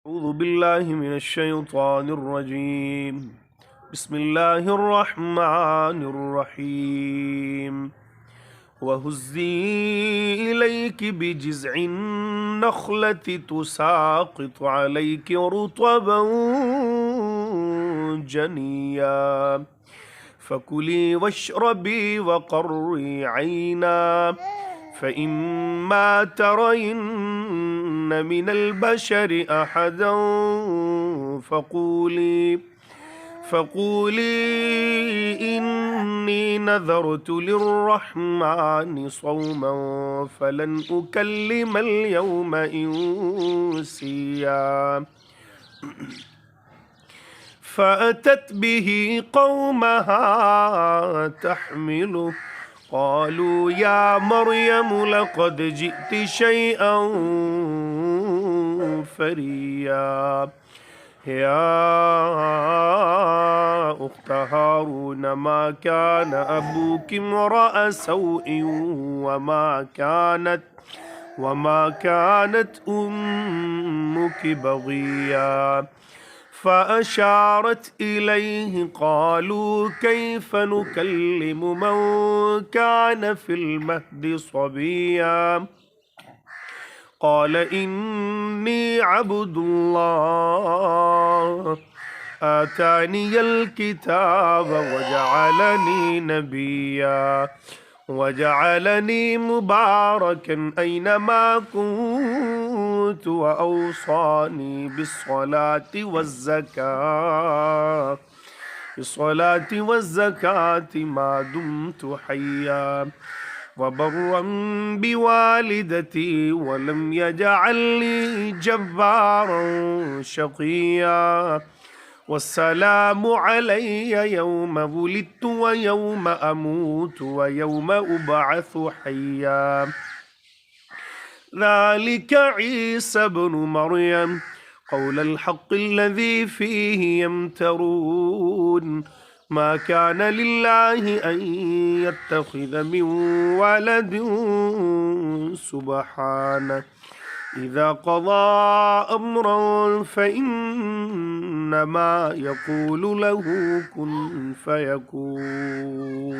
أعوذ بالله من الشيطان الرجيم. بسم الله الرحمن الرحيم. وهزي إليك بجذع النخلة تساقط عليك رطبا جنيا فكلي واشربي وقري عينا فإما ترين من البشر أحدا فقولي إني نذرت للرحمن صوما فلن أكلم اليوم إنسيا. فأتت به قومها تحمله قالوا يا مريم لقد جئت شيئا فريا. يا أخت هارون ما كان أبوك امرأ سوء وما كانت أمك بغيا. فأشارت إليه قالوا كيف نكلم من كان في المهد صبيا. قال إني عبد الله آتاني الكتاب وجعلني نبيا وجعلني مباركا أينما كنت وأوصاني بالصلاة والزكاة ما دمت حيا وبرا بوالدتي ولم يجعلني جبارا شقيا. والسلام علي يوم ولدت ويوم أموت ويوم أبعث حيا. ذلك عيسى ابن مريم قول الحق الذي فيه يمترون. ما كان لله أن يتخذ من ولد سبحانه إذا قضى أمرا فإنما يقول له كن فيكون.